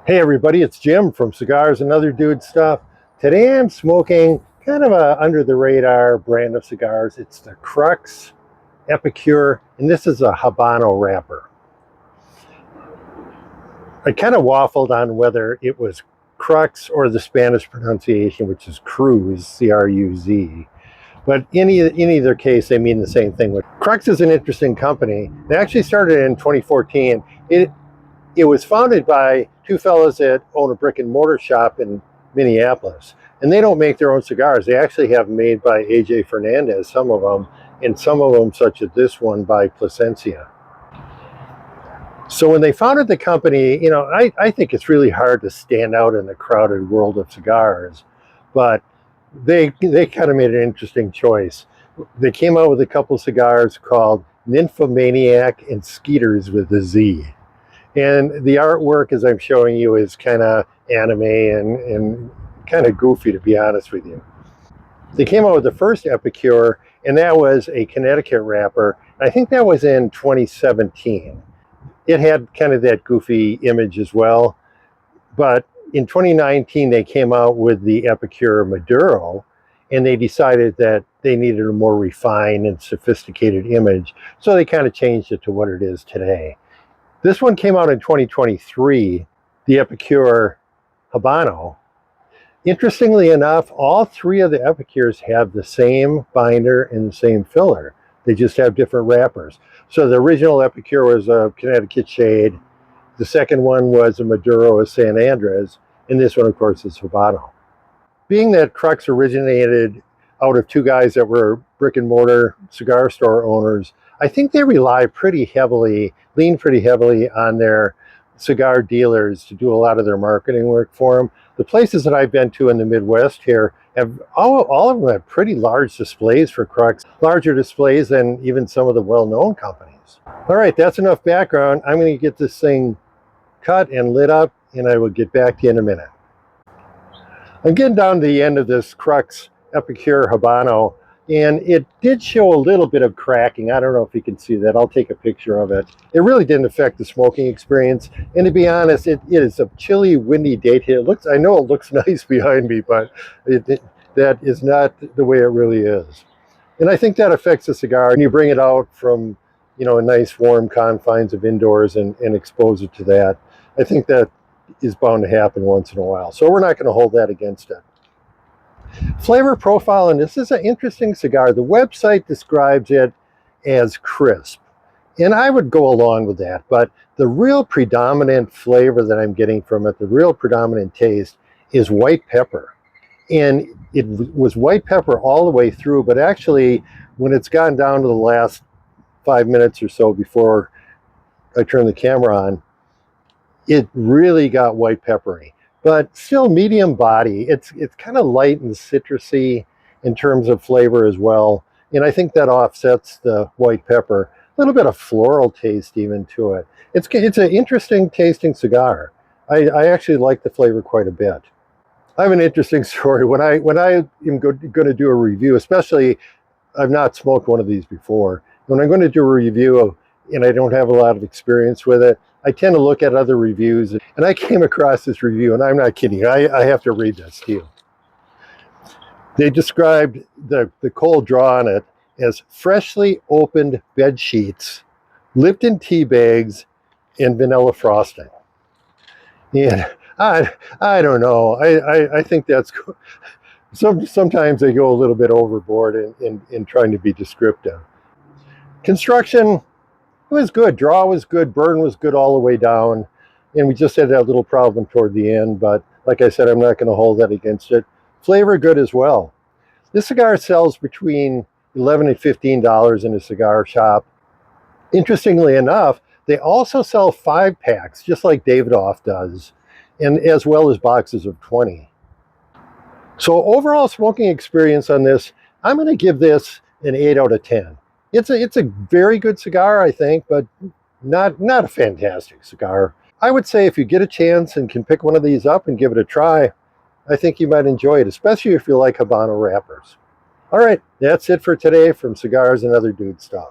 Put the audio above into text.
Hey everybody, it's Jim from Cigars and Other Dude Stuff. Today I'm smoking kind of a under the radar brand of cigars. It's the Crux Epicure, and this is a Habano wrapper. I kind of waffled on whether it was Crux or the Spanish pronunciation, which is Cruz, C-R-U-Z. But in either case, they mean the same thing. Crux is an interesting company. They actually started in 2014. It was founded by two fellows that own a brick and mortar shop in Minneapolis. And they don't make their own cigars. They actually have them made by AJ Fernandez, some of them, and some of them, such as this one, by Plasencia. So when they founded the company, I think it's really hard to stand out in the crowded world of cigars, but they kind of made an interesting choice. They came out with a couple cigars called Nymphomaniac and Skeeters with a Z. And the artwork, as I'm showing you, is kind of anime and kind of goofy, to be honest with you. They came out with the first Epicure, and that was a Connecticut wrapper. I think that was in 2017. It had kind of that goofy image as well. But in 2019, they came out with the Epicure Maduro, and they decided that they needed a more refined and sophisticated image. So they kind of changed it to what it is today. This one came out in 2023, the Epicure Habano. Interestingly enough, all three of the Epicures have the same binder and the same filler. They just have different wrappers. So the original Epicure was a Connecticut shade. The second one was a Maduro of San Andres. And this one, of course, is Habano. Being that Crux originated out of two guys that were brick and mortar cigar store owners, I think they lean pretty heavily on their cigar dealers to do a lot of their marketing work for them. The places that I've been to in the Midwest here have all of them have pretty large displays for Crux, larger displays than even some of the well-known companies. All right, that's enough background. I'm going to get this thing cut and lit up, and I will get back to you in a minute. I'm getting down to the end of this Crux Epicure Habano, and it did show a little bit of cracking. I don't know if you can see that. I'll take a picture of it. It really didn't affect the smoking experience. And to be honest, it is a chilly, windy day today. I know it looks nice behind me, but that is not the way it really is. And I think that affects the cigar. And you bring it out from, a nice warm confines of indoors and expose it to that. I think that is bound to happen once in a while. So we're not going to hold that against it. Flavor profile, and this is an interesting cigar. The website describes it as crisp, and I would go along with that, but the real predominant flavor that I'm getting from it, the real predominant taste, is white pepper. And it was white pepper all the way through, but actually when it's gotten down to the last 5 minutes or so before I turn the camera on, it really got white peppery, but still medium body. It's kind of light and citrusy in terms of flavor as well. And I think that offsets the white pepper. A little bit of floral taste even to it. It's an interesting tasting cigar. I actually like the flavor quite a bit. I have an interesting story. When I am going to do a review, especially I've not smoked one of these before. When I'm going to do a review and I don't have a lot of experience with it, I tend to look at other reviews, and I came across this review, and I'm not kidding. I have to read this to you. They described the cold draw on it as freshly opened bed sheets, Lipton tea bags, and vanilla frosting. And I don't know. I think that's sometimes they go a little bit overboard in trying to be descriptive. Construction, it was good. Draw was good. Burn was good all the way down. And we just had that little problem toward the end. But like I said, I'm not going to hold that against it. Flavor good as well. This cigar sells between $11 and $15 in a cigar shop. Interestingly enough, they also sell 5-packs, just like Davidoff does, and as well as boxes of 20. So overall smoking experience on this, I'm going to give this an 8 out of 10. It's a very good cigar, I think, but not a fantastic cigar. I would say if you get a chance and can pick one of these up and give it a try, I think you might enjoy it, especially if you like Habano wrappers. All right, that's it for today from Cigars and Other Dude Stuff.